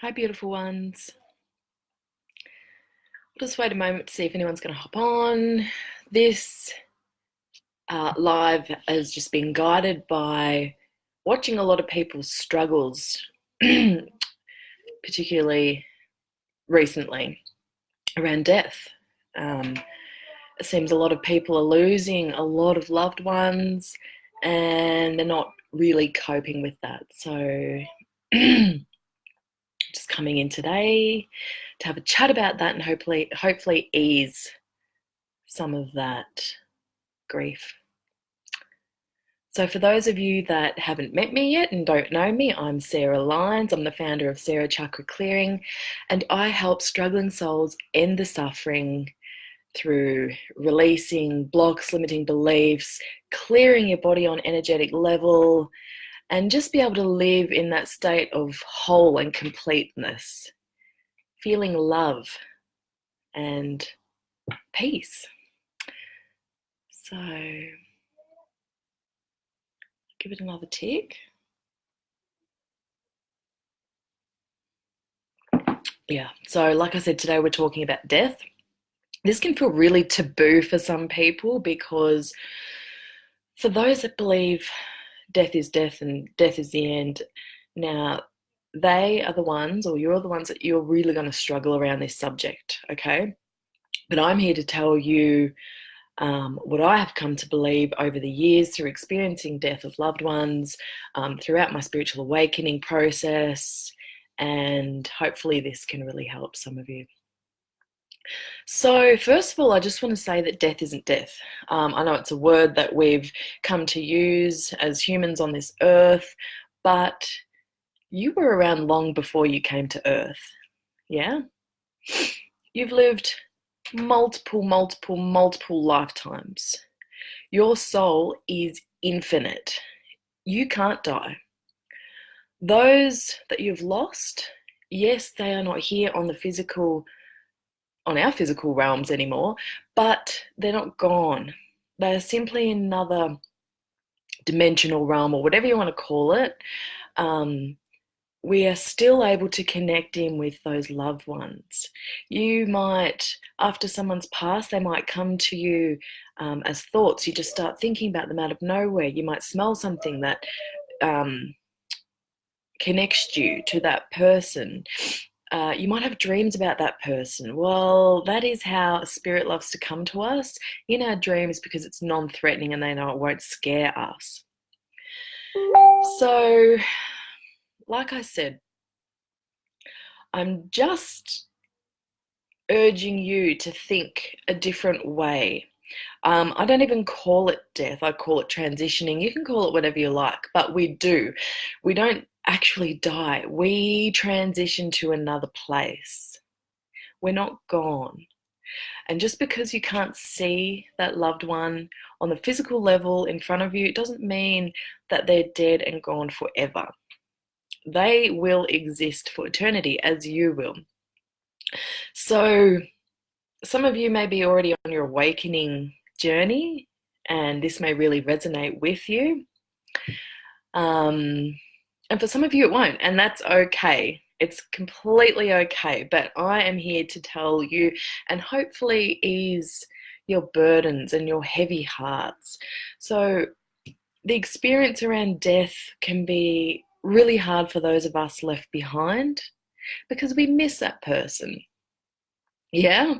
Hi, beautiful ones. I'll just wait a moment to see if anyone's going to hop on. This live has just been guided by watching a lot of people's struggles, particularly recently, around death. It seems a lot of people are losing a lot of loved ones and they're not really coping with that. So just coming in today to have a chat about that and hopefully ease some of that grief. So for those of you that haven't met me yet and don't know me, I'm Sarah Lyons. I'm the founder of Sarah Chakra Clearing, and I help struggling souls end the suffering through releasing blocks, limiting beliefs, clearing your body on energetic level, and just be able to live in that state of whole and completeness, feeling love and peace. So give it another tick. Yeah, so like I said, today we're talking about death. This can feel really taboo for some people because for those that believe death is death and death is the end, now they are the ones, or you're the ones that you're really going to struggle around this subject, okay? But I'm here to tell you what I have come to believe over the years through experiencing death of loved ones, throughout my spiritual awakening process, and hopefully this can really help some of you. So first of all, I just want to say that death isn't death. I know it's a word that we've come to use as humans on this earth, but you were around long before you came to earth, yeah? You've lived multiple lifetimes. Your soul is infinite. You can't die. Those that you've lost, yes, they are not here on our physical realms anymore, but they're not gone. They're simply another dimensional realm, or whatever you want to call it. We are still able to connect in with those loved ones. You might, after someone's passed, they might come to you as thoughts. You just start thinking about them out of nowhere. You might smell something that connects you to that person. You might have dreams about that person. Well, that is how a spirit loves to come to us in our dreams, because it's non-threatening and they know it won't scare us. So, like I said, I'm just urging you to think a different way. I don't even call it death. I call it transitioning. You can call it whatever you like, but we do. We don't actually die. We transition to another place. We're not gone. And just because you can't see that loved one on the physical level in front of you, it doesn't mean that they're dead and gone forever. They will exist for eternity, as you will. So some of you may be already on your awakening journey, and this may really resonate with you. And for some of you, it won't, and that's okay. It's completely okay, but I am here to tell you and hopefully ease your burdens and your heavy hearts. So the experience around death can be really hard for those of us left behind because we miss that person. Yeah?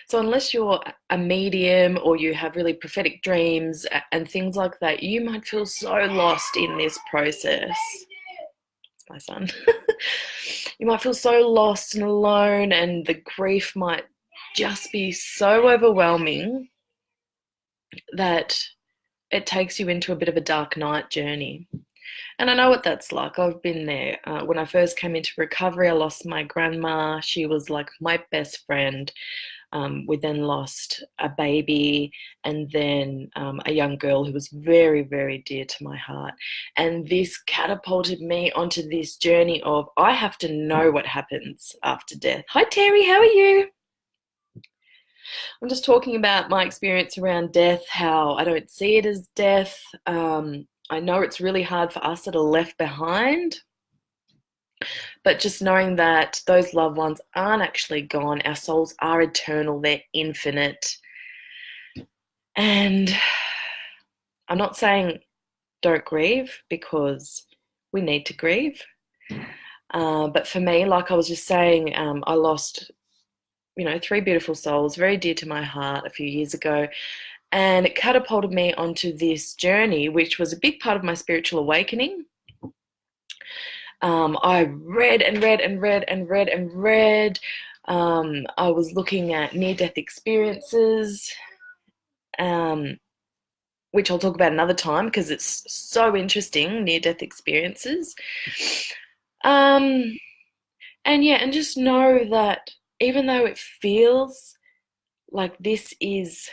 So unless you're a medium or you have really prophetic dreams and things like that, you might feel so lost in this process. It's my son. You might feel so lost and alone, and the grief might just be so overwhelming that it takes you into a bit of a dark night journey. And I know what that's like. I've been there. When I first came into recovery, I lost my grandma. She was like my best friend. We then lost a baby, and then a young girl who was very, very dear to my heart. And this catapulted me onto this journey of, I have to know what happens after death. Hi, Terry, how are you? I'm just talking about my experience around death, how I don't see it as death. I know it's really hard for us that are left behind. But just knowing that those loved ones aren't actually gone, our souls are eternal, they're infinite. And I'm not saying don't grieve, because we need to grieve. But for me, like I was just saying, I lost, three beautiful souls, very dear to my heart, a few years ago. And it catapulted me onto this journey, which was a big part of my spiritual awakening. I read and read and read and read and read. I was looking at near-death experiences, um, which I'll talk about another time because it's so interesting, near-death experiences. Um, and yeah, and just know that even though it feels like this is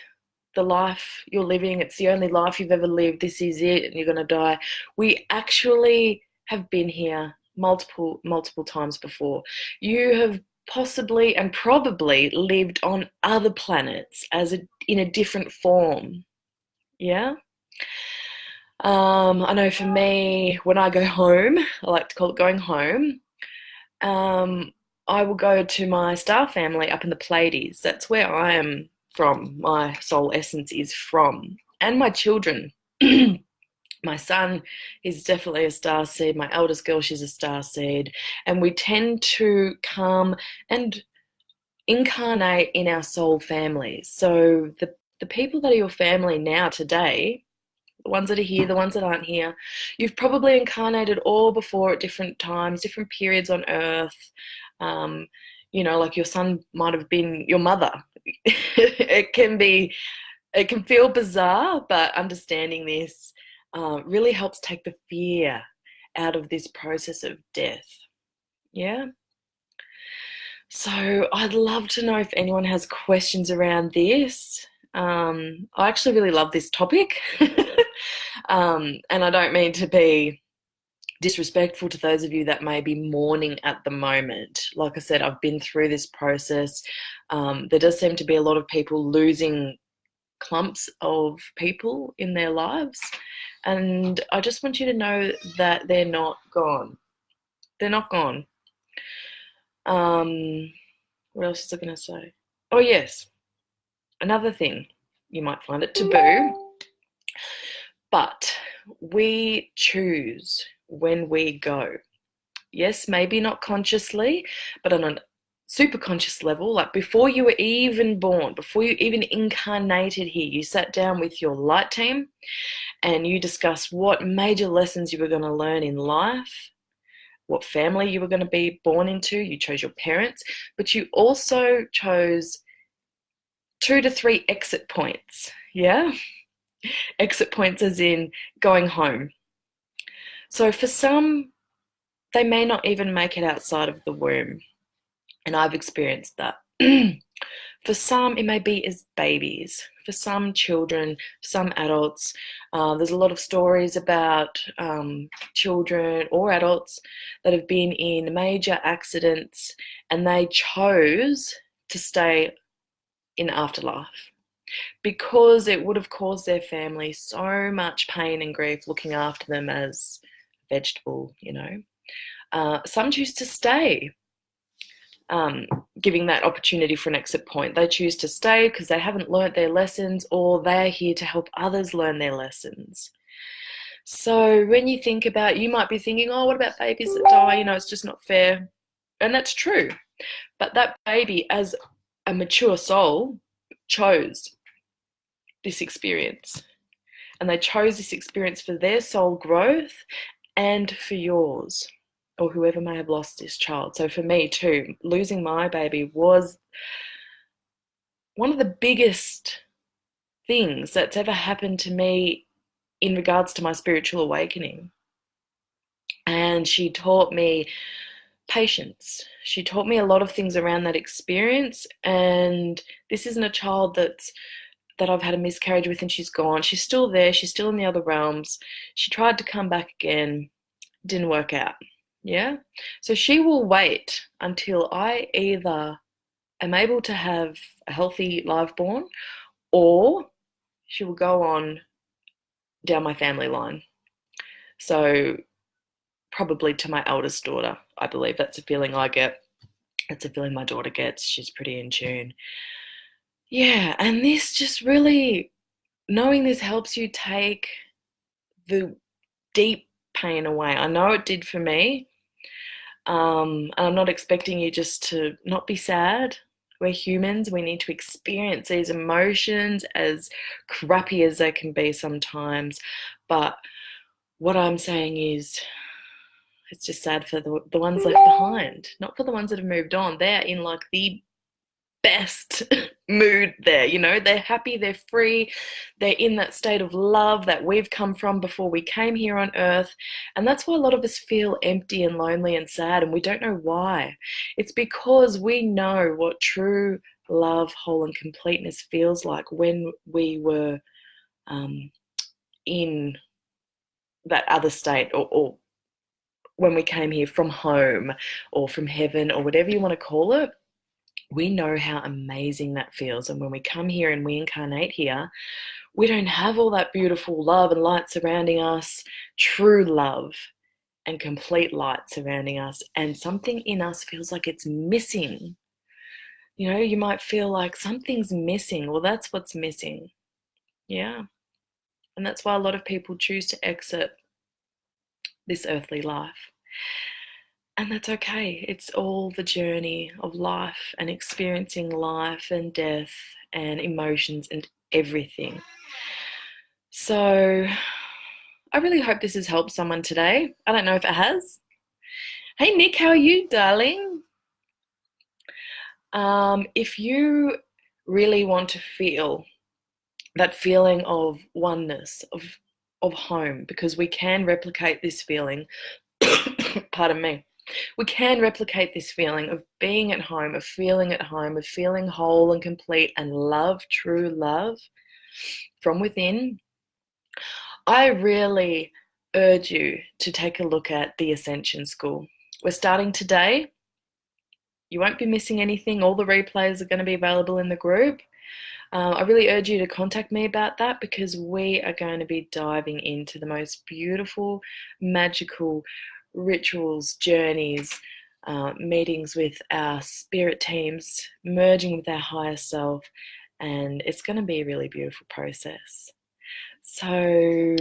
the life you're living, it's the only life you've ever lived, this is it, and you're going to die, we actually have been here multiple times before. You have possibly and probably lived on other planets in a different form. Yeah. I know for me, when I go home, I like to call it going home. Um, I will go to my star family up in the Pleiades. That's where I am from. My soul essence is from, and my children. My son is definitely a star seed. My eldest girl, she's a star seed, and we tend to come and incarnate in our soul families. So the people that are your family now today, the ones that are here, the ones that aren't here, you've probably incarnated all before at different times, different periods on earth. Um, like your son might have been your mother. It can feel bizarre, but understanding this really helps take the fear out of this process of death. Yeah. So I'd love to know if anyone has questions around this. I actually really love this topic. And I don't mean to be disrespectful to those of you that may be mourning at the moment. Like I said, I've been through this process. There does seem to be a lot of people losing clumps of people in their lives. And I just want you to know that they're not gone. They're not gone. What else was I going to say? Oh, yes. Another thing, you might find it taboo, but we choose when we go. Yes, maybe not consciously, but on a super conscious level, like before you were even born, before you even incarnated here, you sat down with your light team and you discussed what major lessons you were going to learn in life, what family you were going to be born into. You chose your parents, but you also chose 2 to 3 exit points. Yeah? Exit points as in going home. So for some, they may not even make it outside of the womb. And I've experienced that. For some, it may be as babies. For some children, some adults. There's a lot of stories about children or adults that have been in major accidents and they chose to stay in afterlife because it would have caused their family so much pain and grief looking after them as a vegetable, Some choose to stay, giving that opportunity for an exit point. They choose to stay because they haven't learnt their lessons or they're here to help others learn their lessons. So when you think about, you might be thinking, oh, what about babies that die? It's just not fair. And that's true. But that baby, as a mature soul, chose this experience. And they chose this experience for their soul growth and for yours, or whoever may have lost this child. So for me too, losing my baby was one of the biggest things that's ever happened to me in regards to my spiritual awakening. And she taught me patience. She taught me a lot of things around that experience. And this isn't a child that I've had a miscarriage with and she's gone. She's still there. She's still in the other realms. She tried to come back again. Didn't work out. Yeah. So she will wait until I either am able to have a healthy live born or she will go on down my family line. So probably to my eldest daughter. I believe that's a feeling I get. It's a feeling my daughter gets. She's pretty in tune. Yeah, and this just really, knowing this helps you take the deep pain away. I know it did for me. And I'm not expecting you just to not be sad. We're humans. We need to experience these emotions, as crappy as they can be sometimes. But what I'm saying is, it's just sad for the ones left behind, not for the ones that have moved on. They're in like the best mood there, you know, they're happy, they're free, they're in that state of love that we've come from before we came here on earth. And that's why a lot of us feel empty and lonely and sad, and we don't know why. It's because we know what true love, whole, and completeness feels like when we were in that other state, or when we came here from home or from heaven or whatever you want to call it. We know how amazing that feels. And when we come here and we incarnate here, we don't have all that beautiful love and light surrounding us, true love and complete light surrounding us. And something in us feels like it's missing. You know, you might feel like something's missing. Well, that's what's missing. Yeah. And that's why a lot of people choose to exit this earthly life. And that's okay. It's all the journey of life and experiencing life and death and emotions and everything. So I really hope this has helped someone today. I don't know if it has. Hey, Nick, how are you, darling? If you really want to feel that feeling of oneness, of home, because we can replicate this feeling, pardon me, we can replicate this feeling of being at home, of feeling at home, of feeling whole and complete and love, true love from within. I really urge you to take a look at the Ascension School. We're starting today. You won't be missing anything. All the replays are going to be available in the group. I really urge you to contact me about that, because we are going to be diving into the most beautiful, magical rituals, journeys, meetings with our spirit teams, merging with our higher self, and it's going to be a really beautiful process. So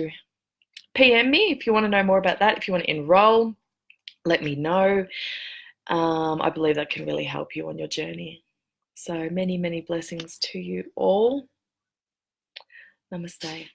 PM me if you want to know more about that. If you want to enroll, let me know. I believe that can really help you on your journey. So many, many blessings to you all. Namaste.